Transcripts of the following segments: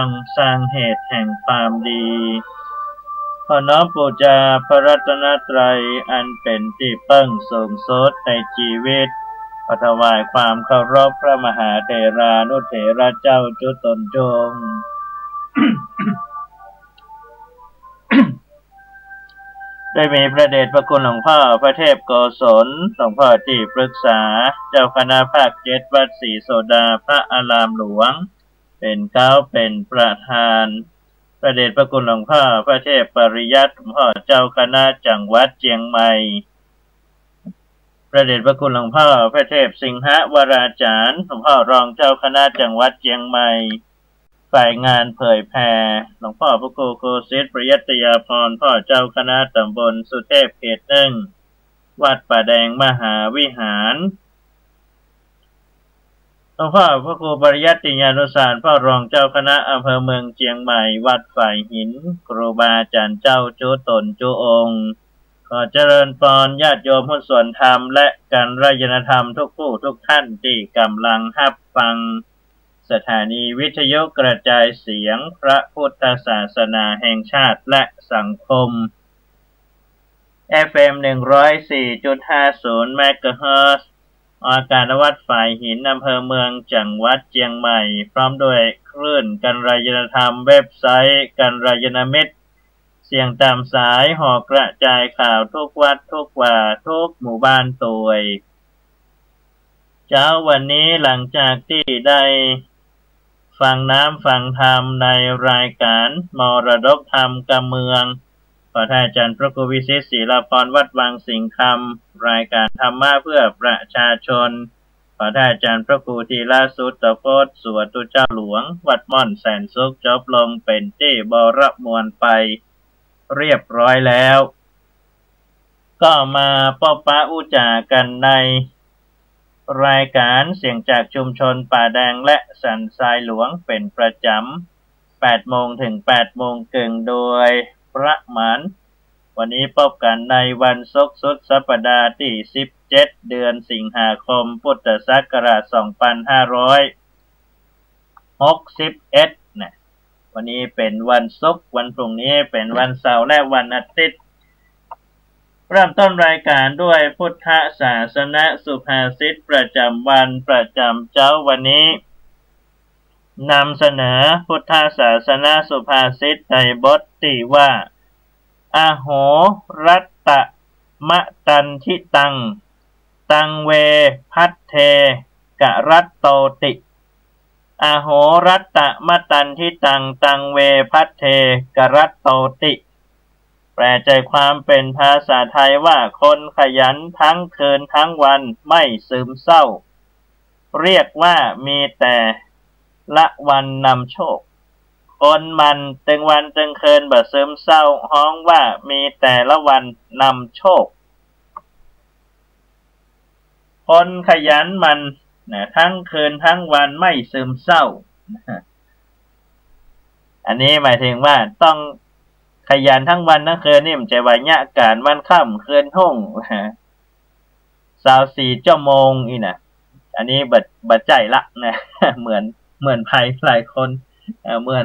ต้องสร้างเหตุแห่งความดีขอน้อมบูชาพระรัตนตรัยอันเป็นที่พึ่งสูงสุดในชีวิตขอถวายความเคารพพระมหาเถรานุเถระเจ้าจุตนจง ได้มีพระเดชพระคุณหลวงพ่อพระเทพโกศลหลวงพ่อที่ปรึกษาเจ้าคณะภาค7วัดศรีโสดาพระอารามหลวงเป็นเก้าเป็นประธานพระเดชพระคุณหลวงพ่อพระเทพปริยัติหลวงพ่อเจ้าคณะจังหวัดเชียงใหม่พระเดชพระคุณหลวงพ่อพระเทพสิงหวราจารย์หลวงพ่อรองเจ้าคณะจังหวัดเชียงใหม่ฝ่ายงานเผยแผ่หลวงพ่อพระครูโกศิษฐ์ประยัตยาภรณ์พ่อเจ้าคณะตำบลสุเทพเขต1วัดป่าแดงมหาวิหารหลวงพ่อพระครูปริยัติญาณุสารพ่อรองเจ้าคณะอำเภอเมืองเชียงใหม่วัดฝ่ายหินครูบาอาจารย์เจ้าจุตนจุองค์ขอเจริญพรญาติโยมผู้ส่วนธรรมและกัลยาณธรรมทุกผู้ทุกท่านที่กำลังรับฟังสถานีวิทยุกระจายเสียงพระพุทธศาสนาแห่งชาติและสังคม FM 104.50 เมกะเฮิรตซ์ออกอากาศณวัดฝ่ายหินอำเภอเมืองจังหวัดเชียงใหม่พร้อมด้วยคลื่นกัลยาณธรรมเว็บไซต์กัลยาณมิตรเสียงตามสายห่อกระจายข่าวทุกวัดทุกว่าทุกหมู่บ้านตวยเช้าวันนี้หลังจากที่ได้ฟังน้ำฟังธรรมในรายการมรดกธรรมกำเมืองขอท่านอาจารย์พระครูวิสิทธิ์ศรีลาภรณ์วัดวังสิงห์คำรายการธรรมะเพื่อประชาชนขอท่านอาจารย์พระครูธีรสุตโพธิ์สวตุเจ้าหลวงวัดม่อนแสนสุขจบลงเป็นที่บรมวลไปเรียบร้อยแล้วก็มาพบปะอุจากันในรายการเสียงจากชุมชนป่าแดงและสันทรายหลวงเป็นประจำ 8 โมงถึง 8 โมงครึ่งโดยประมาณวันนี้พบกันในวันศุกร์สุดสัปดาห์ที่ 17 เดือนสิงหาคมพุทธศักราช 2561 นะวันนี้เป็นวันศุกร์วันพรุ่งนี้เป็นวันเสาร์และวันอาทิตย์เริ่มต้นรายการด้วยพุทธศาสนสุภาษิตประจำวันประจำเจ้าวันนี้นำเสนอพุทธศาสนสุภาษิตในบทที่ว่าอโหรัตตมะตันทิตังตังเวพัทเทกะรัตโตติอโหรัตตมะตันทิตังตังเวพัทเทกะรัตโตติแปลใจความเป็นภาษาไทยว่าคนขยันทั้งคืนทั้งวันไม่ซึมเศร้าเรียกว่ามีแต่ละวันนำโชคคนมันตึงวันตึงคืนบ่ซึมเศร้าฮ้องว่ามีแต่ละวันนำโชคคนขยันมันทั้งคืนทั้งวันไม่ซึมเศร้าอันนี้หมายถึงว่าต้องขยันทั้งวันทั้งคืนนี่มันจะว่ายะการวันค่ำคืนห้อง24 ชั่วโมงอีนะอันนี้บัดใจละนะเหมือนภัยหลายคนเหมือ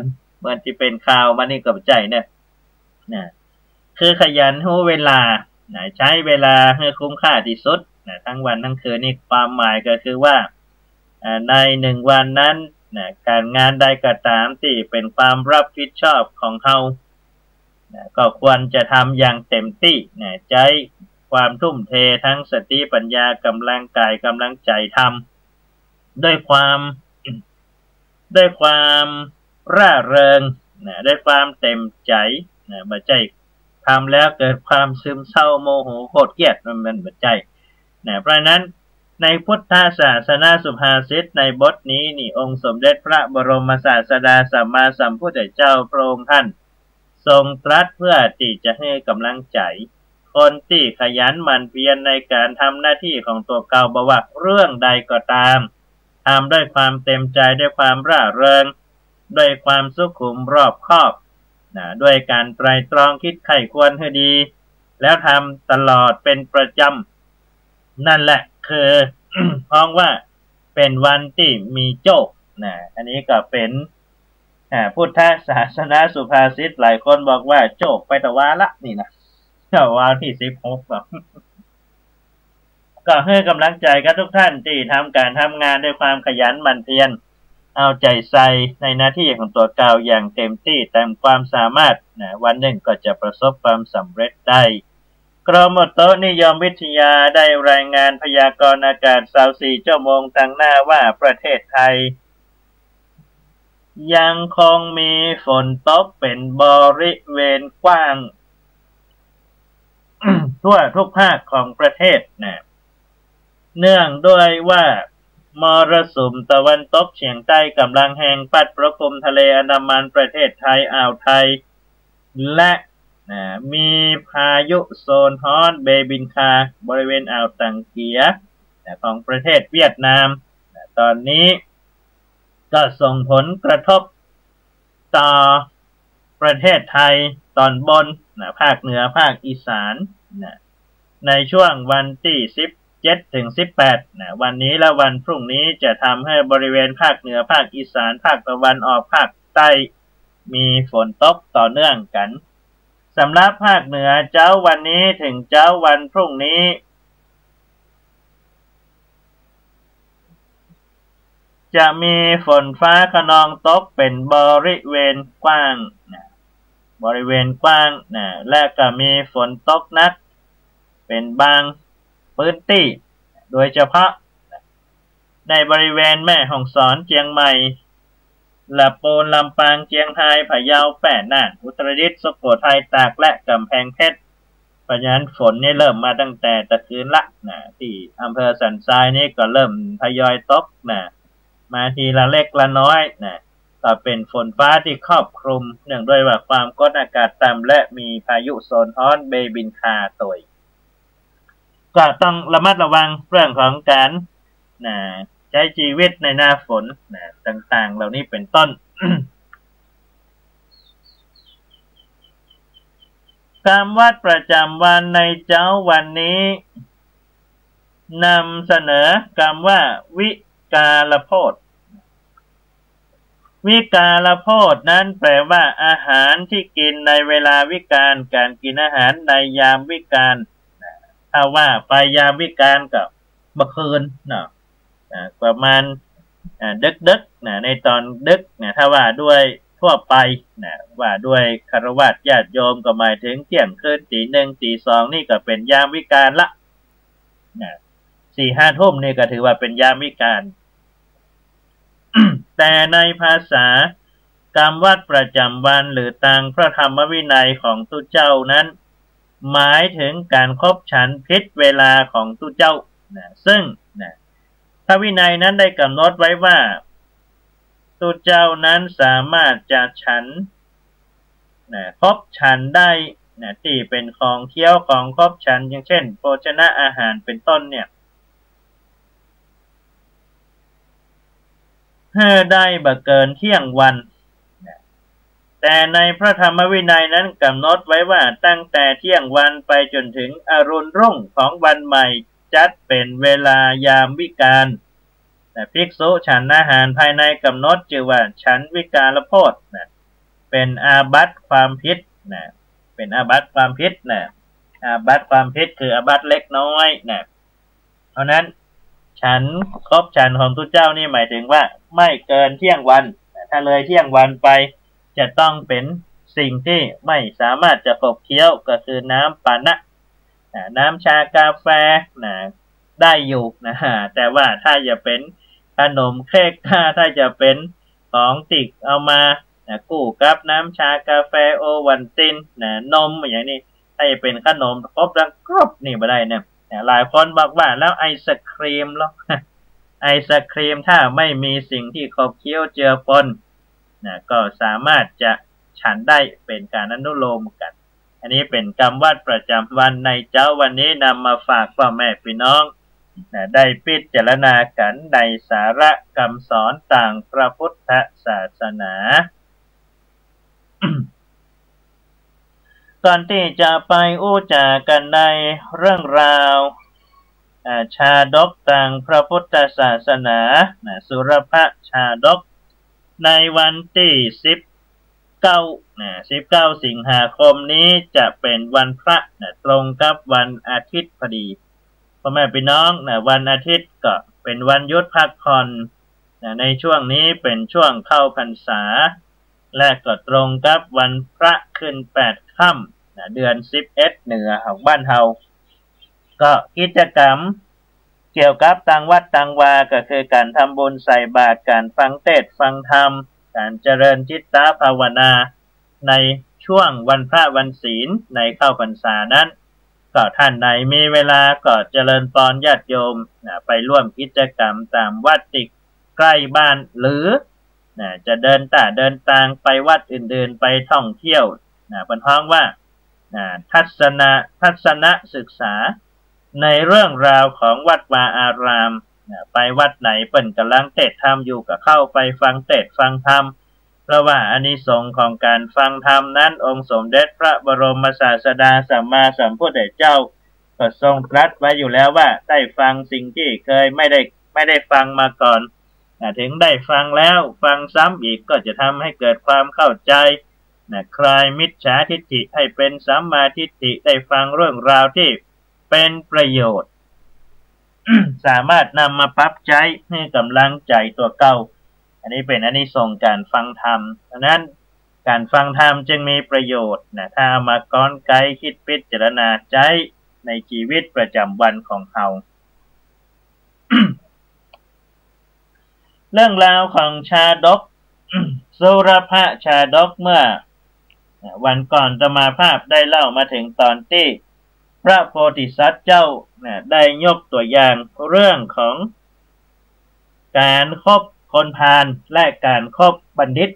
นที่เป็นข่าวมานี่กับใจเนี่ยนะคือขยันรู้เวลานะใช้เวลาให้คุ้มค่าที่สุดนะทั้งวันทั้งคืนนี่ความหมายก็คือว่าใน1 วันนั้นนะการงานใดก็ตามที่เป็นความรับผิดชอบของเราก็ควรจะทำอย่างเต็มที่ใช้ความทุ่มเททั้งสติปัญญากำลังกายกำลังใจทำด้วยความร่าเริงด้วยความเต็มใจไม่ใช่ทำแล้วเกิดความซึมเศร้าโมโหโกรธเกลียดมันไม่ใช่เพราะนั้นในพุทธศาสนาสุภาษิตในบทนี้นี่องค์สมเด็จพระบรมศาสดาสัมมาสัมพุทธเจ้าพระองค์ท่านทรงตรัสเพื่อที่จะให้กำลังใจคนที่ขยันหมั่นเพียรในการทำหน้าที่ของตัวเก่าบ่ว่าเรื่องใดก็ตามทำด้วยความเต็มใจด้วยความร่าเริงด้วยความสุขุมรอบคอบด้วยการไตร่ตรองคิดไข้ควรให้ดีแล้วทำตลอดเป็นประจำนั่นแหละคือ เพราะว่าเป็นวันที่มีโชคอันนี้ก็เป็น พุทธศาสนาสุภาษิตหลายคนบอกว่าโจกไปแต่ว่าละนี่นะวาที่16แบบก็ให้กำลังใจกับทุกท่านที่ทำการทำงานด้วยความขยันหมั่นเพียรเอาใจใส่ในหน้าที่ของตัวเก่าอย่างเต็มที่ตามความสามารถวันหนึ่งก็จะประสบความสำเร็จได้กรมอุตุนิยมวิทยาได้รายงานพยากรณ์อากาศ24 ชั่วโมงตั้งหน้าว่าประเทศไทยยังคงมีฝนตกเป็นบริเวณกว้าง ทั่วทุกภาคของประเทศเนื่องด้วยว่ามรสุมตะวันตกเฉียงใต้กำลังแรงพัดปกคลุมทะเลอันดามันประเทศไทยอ่าวไทยและมีพายุโซนฮอนเบบินคาบริเวณอ่าวตังเกียของประเทศเวียดนามตอนนี้ก็ส่งผลกระทบต่อประเทศไทยตอนบนภาคเหนือภาคอีสานในช่วงวันที่17 ถึง 18วันนี้และวันพรุ่งนี้จะทำให้บริเวณภาคเหนือภาคอีสานภาคตะวันออกภาคใต้มีฝนตกต่อเนื่องกันสำหรับภาคเหนือเจ้าวันนี้ถึงเจ้าวันพรุ่งนี้จะมีฝนฟ้าคะนองตกเป็นบริเวณกว้างและก็มีฝนตกหนักเป็นบางพื้นที่โดยเฉพาะในบริเวณแม่ฮ่องสอนเชียงใหม่ลำพูนลำปางเชียงรายพะเยาแปร่น่านอุตรดิตถ์สุโขทัยตากและกำแพงเพชรเพราะฉะนั้นฝนนี่เริ่มมาตั้งแต่ตะคืนละที่อำเภอสันทรายนี่ก็เริ่มทยอยตกมาทีละเล็กละน้อยก็เป็นฝนฟ้าที่ครอบคลุมเนื่องด้วยว่าความกดอากาศต่ำและมีพายุโซนฮอนเบบินคาตัวก็ต้องระมัดระวังเรื่องของการใช้ชีวิตในหน้าฝนต่างๆเหล่านี้เป็นต้น กรรมวัดประจำวันในเจ้าวันนี้นำเสนอกรรมว่าวิกาลโพธวิกาลโพธนั้นแปลว่าอาหารที่กินในเวลาวิกาลการกินอาหารในยามวิกาลถ้าว่าไปยามวิกาลกับเมื่อคืนประมาณดึกในตอนดึกถ้าว่าด้วยทั่วไปว่าด้วยคฤหัสถ์ญาติโยมก็หมายถึงเที่ยงคืนตีหนึ่งตีสองนี่ก็เป็นยามวิกาลละ4-5 ทุ่มนี่ก็ถือว่าเป็นยามวิกาล แต่ในภาษากรรมวัดประจำวันหรือตามพระธรรมวินัยของตุเจ้านั้นหมายถึงการคบฉันพิษเวลาของตุเจ้าซึ่งพระวินัยนั้นได้กำหนดไว้ว่าตุเจ้านั้นสามารถจะฉันคบฉันได้ที่เป็นของเคี้ยวของคบฉันอย่างเช่นโภชนะอาหารเป็นต้นให้ได้บ่เกินเที่ยงวันแต่ในพระธรรมวินัยนั้นกำหนดไว้ว่าตั้งแต่เที่ยงวันไปจนถึงอรุณรุ่งของวันใหม่จัดเป็นเวลายามวิกาลแต่ภิกษุฉันอาหารภายในกำหนดชื่อว่าฉันวิกาลโพธเป็นอาบัติความผิดเป็นอาบัติความผิดอาบัติความผิดคืออาบัติเล็กน้อยเพราะนั้นฉันครบฉันของทุกเจ้านี่หมายถึงว่าไม่เกินเที่ยงวันถ้าเลยเที่ยงวันไปจะต้องเป็นสิ่งที่ไม่สามารถจะขบเคี้ยวก็คือน้ำปานะน้ำชากาแฟได้อยู่แต่ว่าถ้าจะเป็นขนมเค้กถ้าจะเป็นของติกเอามากู้กับน้ำชากาแฟโอวันตินนมอย่างนี้ถ้าจะเป็นขนมครบแล้วครบนี่ไม่ได้หลายคนบอกว่าแล้วไอศครีมหรอไอศครีมถ้าไม่มีสิ่งที่ขบเคี้ยวเจือปนก็สามารถจะฉันได้เป็นการอนุโลมกันอันนี้เป็นกรรมวัดประจำวันในเจ้าวันนี้นำมาฝากพ่อแม่พี่น้องได้พิจารณากันในสาระคำสอนต่างพระพุทธศาสนา ก่อนที่จะไปอู้จากันในเรื่องราวชาดกต่างพระพุทธศาสนาสุรพชาดก ในวันที่19 สิงหาคมนี้จะเป็นวันพระตรงกับวันอาทิตย์พอดีพ่อแม่พี่น้องวันอาทิตย์ก็เป็นวันหยุดพักผ่อนในช่วงนี้เป็นช่วงเข้าพรรษาและก็ตรงกับวันพระขึ้น8 ค่ำเดือน11เหนือของบ้านเฮาก็กิจกรรมเกี่ยวกับต่างวัดต่างวาก็คือการทำบุญใส่บาตรการฟังเทศน์ฟังธรรมการเจริญจิตตภาวนาในช่วงวันพระวันศีลในเข้าพรรษานั้นก็ท่านไหนมีเวลาก็เจริญพรญาติโยมไปร่วมกิจกรรมตามวัดติใกล้บ้านหรือจะเดินทางไปวัดอื่นๆไปท่องเที่ยวเป็นห้องว่าทัศนศึกษาในเรื่องราวของวัดวาอารามไปวัดไหนเปิ่นกำลังเทศน์ธรรมอยู่ก็เข้าไปฟังเทศน์ฟังธรรมเพราะว่าอานิสงส์ของการฟังธรรมนั้นองค์สมเด็จพระบรมศาสดาสัมมาสัมพุทธเจ้าก็ทรงตรัสไว้อยู่แล้วว่าได้ฟังสิ่งที่เคยไม่ได้ฟังมาก่อนถึงได้ฟังแล้วฟังซ้ำอีกก็จะทำให้เกิดความเข้าใจคลายมิจฉาทิฏฐิให้เป็นสัมมาทิฏฐิได้ฟังเรื่องราวที่เป็นประโยชน์ สามารถนำมาปรับใช้ให้กำลังใจตัวเก่าอันนี้เป็นอานิสงส์การฟังธรรมดังนั้นการฟังธรรมจึงมีประโยชน์ถ้ามาก้อนไกคิดพิจารณาใจในชีวิตประจำวันของเรา เรื่องราวของชาดก สุรพชาดกเมื่อวันก่อนอาตมาภาพได้เล่ามาถึงตอนที่พระโพธิสัตว์เจ้าได้ยกตัวอย่างเรื่องของการคบคนพาลและการคบบัณฑิต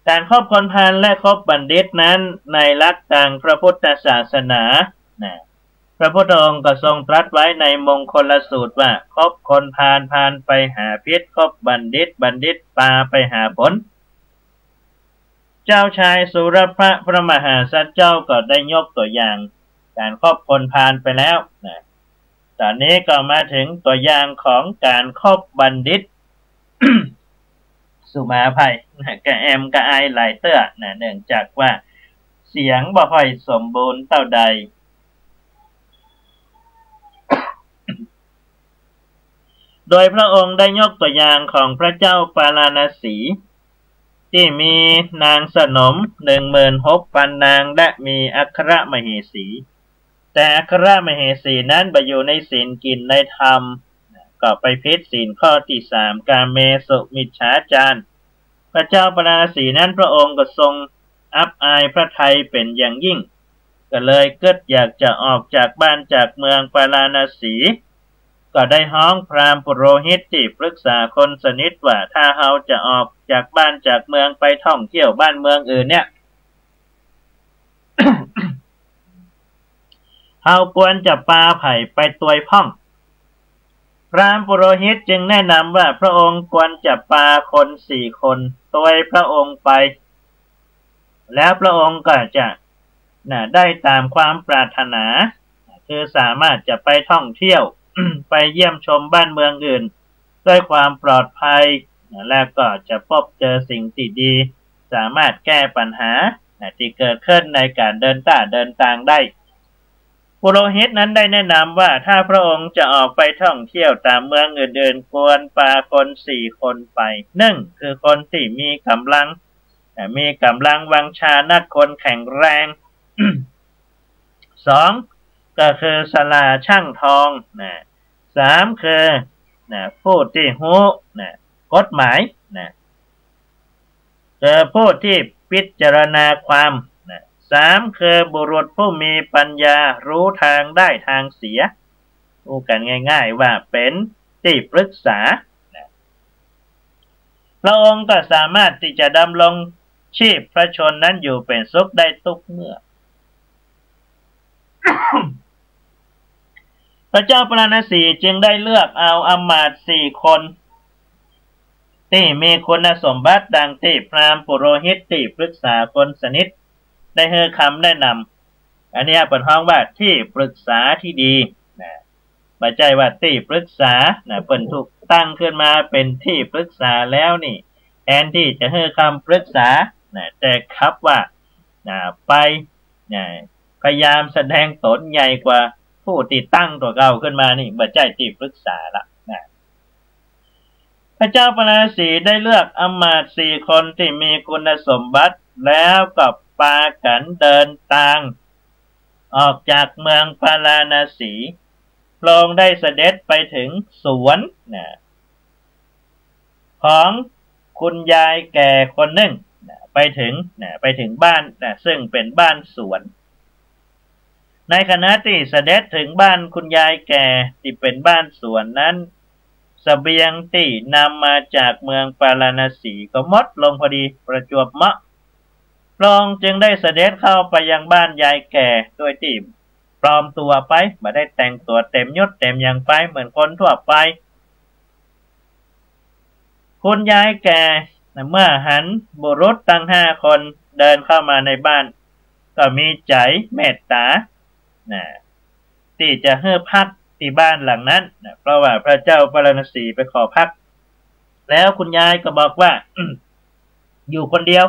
การคบคนพาลและคบบัณฑิตนั้นในหลักทางพระพุทธศาสนาพระพุทธองค์ก็ทรงตรัสไว้ในมงคลสูตรว่าคบคนพาลไปหาพิษคบบัณฑิตพาไปหาผลเจ้าชายสุรพพระมหาสัตว์เจ้าก็ได้ยกตัวอย่างการคบคนพาลไปแล้วตอนนี้ก็มาถึงตัวอย่างของการคบบัณฑิต สุมาภัยกะแอมกะไอหลายเตื้อเนื่องจากว่าเสียงบ่ค่อยสมบูรณ์เท่าใด โดยพระองค์ได้ยกตัวอย่างของพระเจ้าปาราณสีที่มีนางสนม 16,000 นางและมีอัครมเหสี แต่อัครมเหสีนั้นไปอยู่ในศีลกินในธรรมก็ไปผิดศีลข้อที่3กาเมสุมิจฉาจารพระเจ้าปาราณสีนั้นพระองค์ก็ทรงอับอายพระทัยเป็นอย่างยิ่งก็เลยเกิดอยากจะออกจากบ้านจากเมืองปาราณสีก็ได้ฮ้องพราหมณ์ปุโรหิตที่ปรึกษาคนสนิทว่าถ้าเฮาจะออกจากบ้านจากเมืองไปท่องเที่ยวบ้านเมืองอื่นเนี่ย เฮาควรจะปาไผ่ไปตวยพ่องพราหมณ์ปุโรหิตจึงแนะนำว่าพระองค์ควรจะปาคน4 คนตวยพระองค์ไปแล้วพระองค์ก็จะได้ตามความปรารถนาคือสามารถจะไปท่องเที่ยว ไปเยี่ยมชมบ้านเมืองอื่นด้วยความปลอดภัยแล้วก็จะพบเจอสิ่งที่ดีสามารถแก้ปัญหาที่เกิดขึ้นในการเดินทางได้ปุโรหิตนั้นได้แนะนำว่าถ้าพระองค์จะออกไปท่องเที่ยวตามเมืองอื่นๆควรพาคน4 คนไป1คือคนที่มีกำลังวังชานักคนแข็งแรง 2ก็คือสลาช่างทอง3คือผู้ที่รู้กฎหมายผู้ที่พิจารณาความ3คือบุรุษผู้มีปัญญารู้ทางได้ทางเสียพูดกันง่ายๆว่าเป็นที่ปรึกษาพระองค์ก็สามารถที่จะดำรงชีพพระชนนั้นอยู่เป็นสุขได้ทุกเมื่อ พระเจ้าปาราณสีจึงได้เลือกเอาอมาตย์4 คนที่มีคุณสมบัติดังที่พราหมณ์ปุโรหิตที่ปรึกษาคนสนิทได้ให้คำแนะนำอันนี้เป็นห้องว่าที่ปรึกษาที่ดี บ่ใจว่าที่ปรึกษาเปิ่นถูกตั้งขึ้นมาเป็นที่ปรึกษาแล้วนี่แทนที่จะให้คำปรึกษาแต่ครับว่าไปพยายามแสดงตนใหญ่กว่าผู้ติดตั้งตัวเก่าขึ้นมานี่บ่ใจที่ปรึกษาละพระเจ้าปราณสีได้เลือกอมาตย์4 คนที่มีคุณสมบัติแล้วก็พากันเดินทางออกจากเมืองปาราณสีพระองค์ได้เสด็จไปถึงสวนของคุณยายแก่คนหนึ่งไปถึงบ้านซึ่งเป็นบ้านสวนในขณะที่เสด็จถึงบ้านคุณยายแก่ที่เป็นบ้านสวนนั้นเสบียงที่นำมาจากเมืองปาราณสีก็หมดลงพอดีประจวบเหมาะพระองค์จึงได้เสด็จเข้าไปยังบ้านยายแก่โดยที่ปลอมตัวไปไม่ได้แต่งตัวเต็มยศเต็มอย่างไปเหมือนคนทั่วไปคุณยายแก่เมื่อหันบุรุษตั้ง5 คนเดินเข้ามาในบ้านก็มีใจเมตตาที่จะให้พักที่บ้านหลังนั้นเพราะว่าพระเจ้าปาราณสีไปขอพักแล้วคุณยายก็บอกว่า อยู่คนเดียว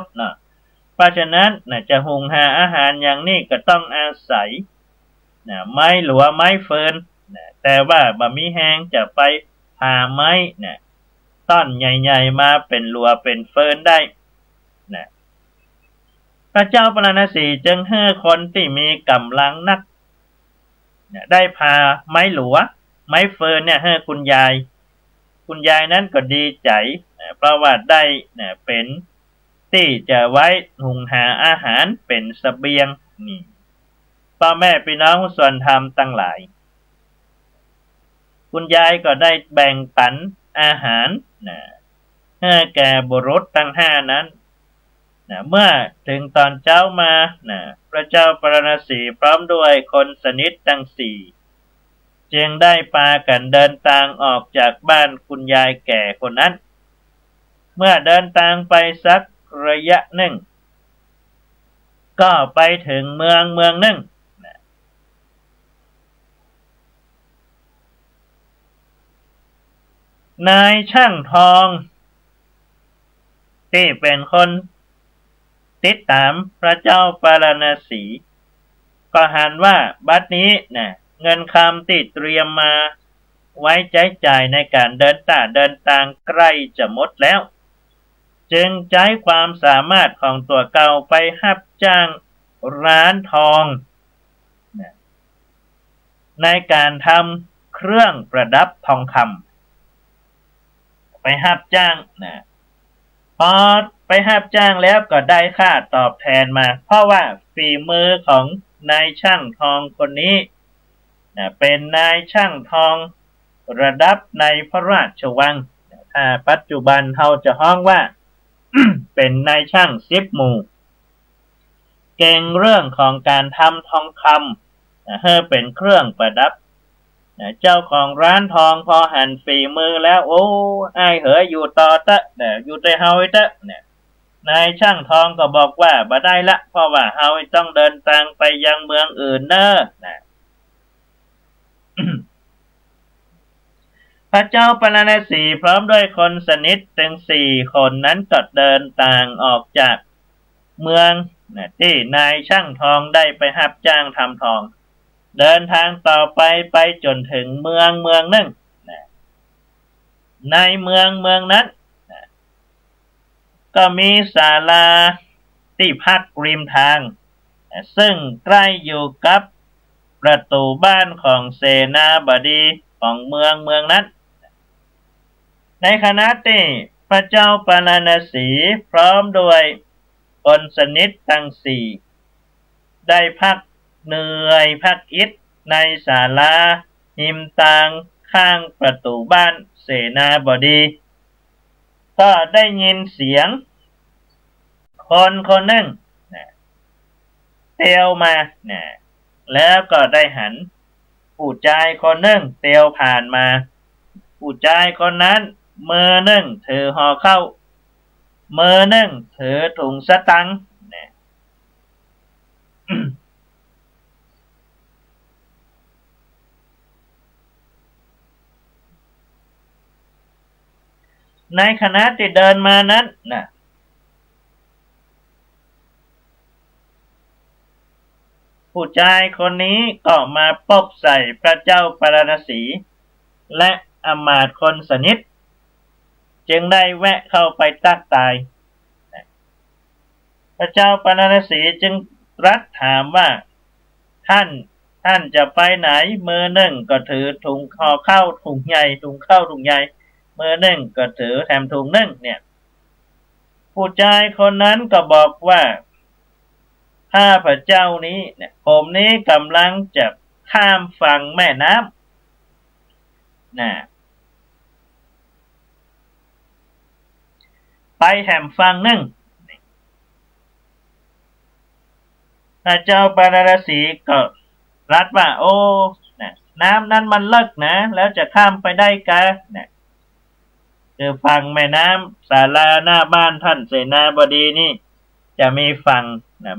เพราะฉะนั้นจะหุงหาอาหารอย่างนี้ก็ต้องอาศัยไม้หลัวไม้เฟิร์นแต่ว่าบะมีแห้งจะไปหาไม้ต้นใหญ่ๆมาเป็นหลัวเป็นเฟิร์นได้พระเจ้าปาราณสีจึงให้คนที่มีกำลังนักได้พาไม้หลัวไม้เฟิร์นให้คุณยายนั้นก็ดีใจเพราะว่าได้เป็นที่จะไว้หุงหาอาหารเป็นเสบียงนี่พ่อแม่พี่น้องส่วนธรรมตั้งหลายคุณยายก็ได้แบ่งปันอาหารให้แก่บุรุษทั้ง5นั้นเมื่อถึงตอนเช้ามาพระเจ้าปาราณสีพร้อมด้วยคนสนิททั้ง4จึงได้พากันเดินทางออกจากบ้านคุณยายแก่คนนั้นเมื่อเดินทางไปสักระยะหนึ่งก็ไปถึงเมืองหนึ่งนายช่างทองที่เป็นคนติดตามพระเจ้าปาราณสีก็หันว่าบัดนี้เงินคำที่เตรียมมาไว้ใช้จ่ายในการเดินทางใกล้จะหมดแล้วจึงใช้ความสามารถของตัวเก่าไปรับจ้างร้านทองในการทำเครื่องประดับทองคำไปรับจ้างพอไปรับจ้างแล้วก็ได้ค่าตอบแทนมาเพราะว่าฝีมือของนายช่างทองคนนี้เป็นนายช่างทองระดับในพระราชวังถ้าปัจจุบันเขาจะฮ้องว่า เป็นนายช่าง10 หมู่เก่งเรื่องของการทำทองคำให้เป็นเครื่องประดับเจ้าของร้านทองพอหันฝีมือแล้วโอ้ไอ้เหยอยู่ต่อตะอยู่ในเฮาตะนายช่างทองก็บอกว่าบ่ได้ละเพราะว่าเฮาต้องเดินทางไปยังเมืองอื่นเนอะพระเจ้าปาราณสีพร้อมด้วยคนสนิทถึง4 คนนั้นก็เดินทางออกจากเมืองที่นายช่างทองได้ไปรับจ้างทำทองเดินทางต่อไปจนถึงเมืองหนึ่งในเมืองนั้นก็มีศาลาที่พักริมทางซึ่งใกล้อยู่กับประตูบ้านของเสนาบดีของเมืองนั้นในขณะที่พระเจ้าปาราณสีพร้อมด้วยคนสนิททั้ง4ได้พักเหนื่อยพักอิฐในศาลาหิมตางข้างประตูบ้านเสนาบดีก็ได้ยินเสียงคนหนึ่งเตียวมาแล้วก็ได้หันผู้ชายคนหนึ่งเตียวผ่านมาผู้ชายคนนั้นมือหนึ่งถือห่อข้าวมือหนึ่งถือถุงสตังค์ ในขณะที่เดินมานั้นนะผู้ชายคนนี้ก็มาปบใส่พระเจ้าปาราณสีและอมาตย์คนสนิทจึงได้แวะเข้าไปตักตายพระเจ้าปาราณสีจึงตรัสถามว่าท่านจะไปไหนมือหนึ่งก็ถือถุงห่อข้าวถุงใหญ่ถุงข้าวถุงใหญ่มือหนึ่งก็ถือแถมถุงหนึ่งเนี่ยผู้ชายคนนั้นก็บอกว่าข้าพระเจ้านี้เนี่ยผมนี้กำลังจะข้ามฝั่งแม่น้ำนะไปแถมฝั่งหนึ่งพระเจ้าปาราณสีก็รัสว่าโอ้น้ำนั้นมันลึกนะแล้วจะข้ามไปได้กะเนี่ยคือฝั่งแม่น้ำศาลาหน้าบ้านท่านเสนาบดีนี่จะมีฝั่ง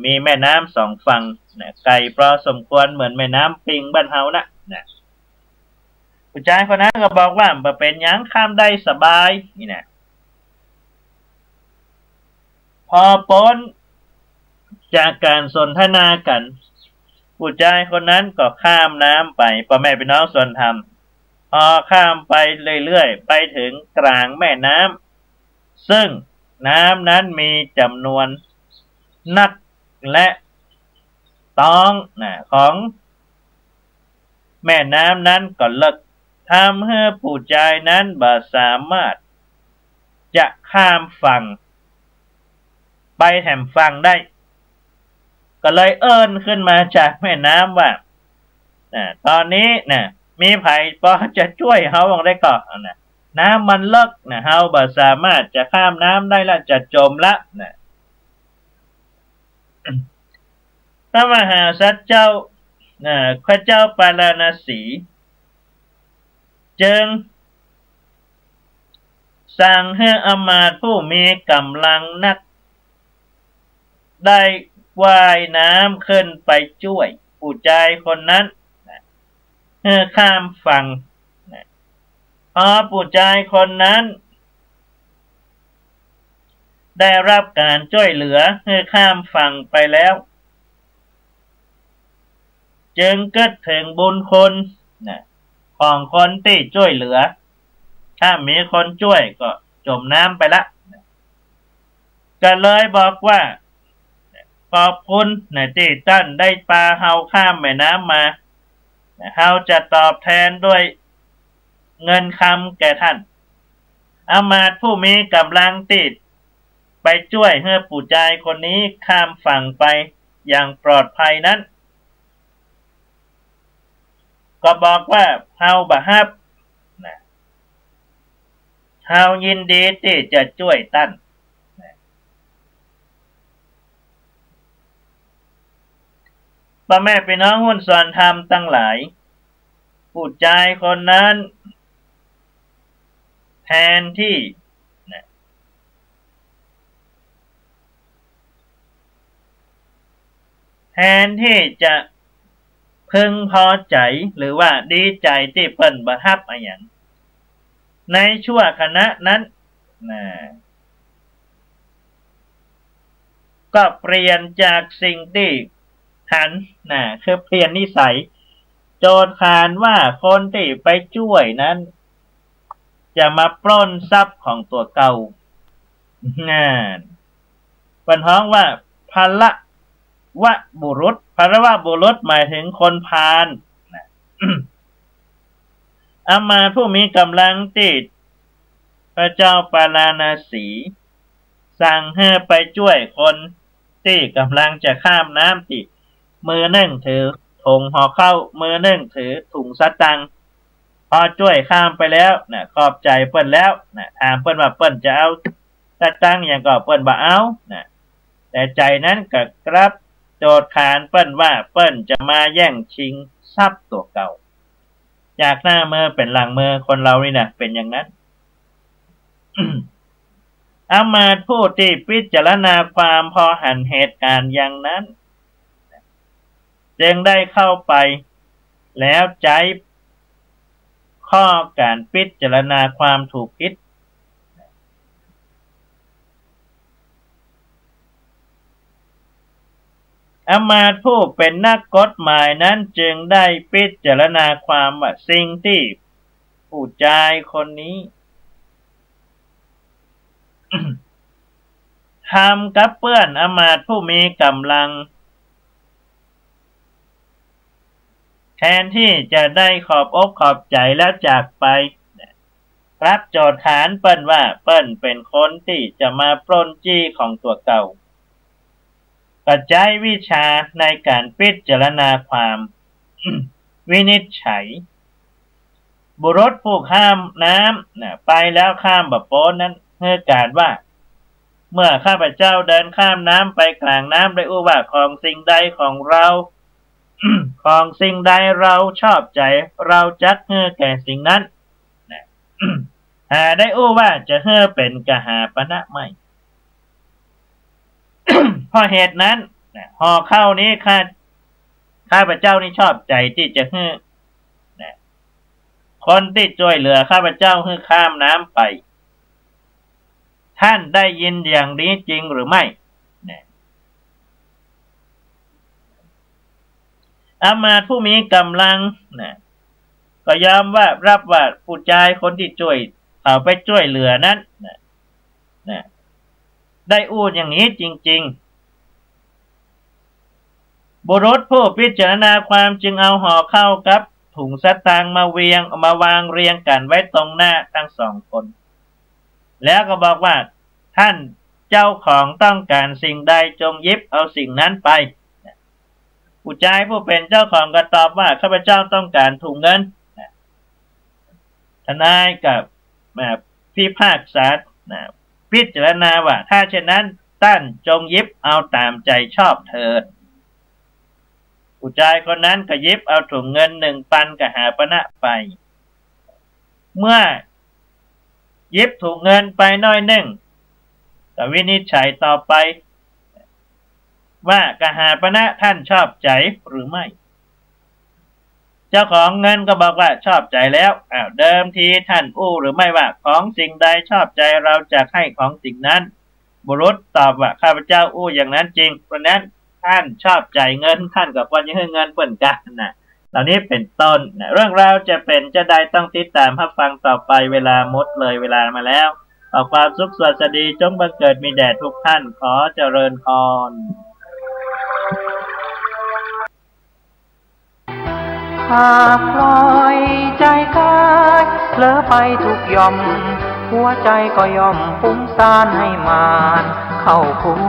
มีแม่น้ำสองฝั่งไกลพอสมควรเหมือนแม่น้ำปิงบ้านเฮานะผู้ชายคนนั้นก็บอกว่าบ่เป็นหยังข้ามได้สบายนี่นะพอพ้นจากการสนทนากันผู้ชายคนนั้นก็ข้ามน้ำไปพ่อแม่พี่น้องส่วนธรรมพอข้ามไปเรื่อยๆไปถึงกลางแม่น้ำซึ่งน้ำนั้นมีจำนวนนักและต้องของแม่น้ำนั้นก็เลิกทำให้ผู้ชายนั้นบ่สามารถจะข้ามฝั่งไปแถมฝั่งได้ก็เลยเอิ้นขึ้นมาจากแม่น้ำว่าตอนนี้มีไผพอจะช่วยเฮาได้ก่อนน้ำมันเลิกเฮาบ่สามารถจะข้ามน้ำได้ละจะจมละพระมหาสัจเจ้าพระเจ้าปาราณสีจึงสั่งให้อมาตย์ผู้มีกำลังนักได้ว่ายน้ำขึ้นไปช่วยผู้ชายคนนั้นให้ข้ามฝั่งพอผู้ชายคนนั้นได้รับการช่วยเหลือให้ข้ามฝั่งไปแล้วจึงเกิดถึงบุญคุณของคนที่ช่วยเหลือถ้ามีคนช่วยก็จมน้ำไปละก็เลยบอกว่าขอบคุณที่ท่านได้พาเฮาข้ามแม่น้ำมาเฮาจะตอบแทนด้วยเงินคำแก่ท่านอมาตย์ผู้มีกำลังติดไปช่วยให้ผู้ชายคนนี้ข้ามฝั่งไปอย่างปลอดภัยนั้นก็บอกว่าเฮาบ่ฮับเฮายินดีที่จะช่วยท่านพ่อแม่พี่น้องหุ้นส่วนธรรมทั้งหลายผู้ชายคนนั้นแทนที่จะพึงพอใจหรือว่าดีใจที่เปิ้นบ่ฮับอะไรอย่างในชั่วขณะนั้นก็เปลี่ยนจากสิ่งที่หันคือเปลี่ยนนิสัยโจทย์ขานว่าคนที่ไปช่วยนั้นจะมาปล้นทรัพย์ของตัวเก่าปัญหาว่าพละวะบุรุษพละวะบุรุษหมายถึงคนพาลอามาตย์ผู้มีกำลังติดพระเจ้าปาราณสีสั่งให้ไปช่วยคนที่กำลังจะข้ามน้ำติมือหนึ่งถือถุงห่อข้าวมือหนึ่งถือถุงสตังค์พอช่วยข้ามไปแล้วขอบใจเปิ้นแล้วถามเปิ้นว่าเปิ้นจะเอาสตังค์อย่างก็เปิ้นบ่เอาแต่ใจนั้นก็กลับโจทย์ขานเปิ้นว่าเปิ้นจะมาแย่งชิงทรัพย์ตัวเก่าจากหน้ามือเป็นหลังมือคนเรานี่เป็นอย่างนั้น อามาตย์ผู้ที่พิจารณาความพอหันเหตุการณ์อย่างนั้นจึงได้เข้าไปแล้วใจข้อการพิจารณาความถูกผิด อมาตย์ผู้เป็นนักกฎหมายนั้นจึงได้พิจารณาความว่าสิ่งที่ผู้ชายคนนี้ ทำกับเพื่อนอมาตย์ผู้มีกำลังแทนที่จะได้ขอบอกขอบใจแล้วจากไปรับโจทย์ขานเปิ้นว่าเปิ้นเป็นคนที่จะมาปล้นจี้ของตัวเก่าปัจจัยวิชาในการพิจารณาความ วินิจฉัยบุรุษผู้ข้ามน้ำไปแล้วข้ามบ่พ้นนั้นเมื่อการว่าเมื่อข้าพเจ้าเดินข้ามน้ำไปกลางน้ำได้อู้ว่าของสิ่งใดของเรา ของสิ่งใดเราชอบใจเราจักเฮือแก่สิ่งนั้น หาได้อู้ว่าจะเฮือเป็นกหาปณะไม่ เพราะเหตุนั้นห่อเข้านี้ข้าพเจ้านี่ชอบใจที่จะเฮือคนที่ช่วยเหลือข้าพเจ้าเฮือข้ามน้ำไปท่านได้ยินอย่างนี้จริงหรือไม่อามาตย์ผู้มีกำลังก็ยอมว่ารับว่าผู้ชายคนที่ช่วยเอาไปช่วยเหลือนั้นได้อู้อย่างนี้จริงๆบุรุษผู้พิจารณาความจึงเอาห่อเข้ากับถุงสตางค์มาวางเรียงกันไว้ตรงหน้าทั้งสองคนแล้วก็บอกว่าท่านเจ้าของต้องการสิ่งใดจงหยิบเอาสิ่งนั้นไปผู้ชายผู้เป็นเจ้าของก็ตอบว่าข้าพเจ้าต้องการถุงเงินทนายกับพิพากษาพิจารณาว่าถ้าเช่นนั้นท่านจงหยิบเอาตามใจชอบเถิดผู้ชายคนนั้นก็หยิบเอาถุงเงิน1,000 กหาปณะไปเมื่อหยิบถุงเงินไปน้อยหนึ่งก็วินิจฉัยต่อไปว่ากหาปณะท่านชอบใจหรือไม่เจ้าของเงินก็บอกว่าชอบใจแล้วเดิมทีท่านอู้หรือไม่ว่าของสิ่งใดชอบใจเราจะให้ของสิ่งนั้นบุรุษตอบว่าข้าพเจ้าอู้อย่างนั้นจริงเพราะนั้นท่านชอบใจเงินท่านก็ควรจะให้เงินเปิ้นกันเหล่านี้เป็นต้นเรื่องราวจะเป็นจะได้ต้องติดตามรับฟังต่อไปเวลาหมดเลยเวลามาแล้วขอความสุขสวัสดีจงบังเกิดมีแด่ทุกท่านขอเจริญพรหากปล่อยใจกายเผลอไปทุกย่อมหัวใจก็ย่อมฟุ้งซ่านให้มานเข้าคุม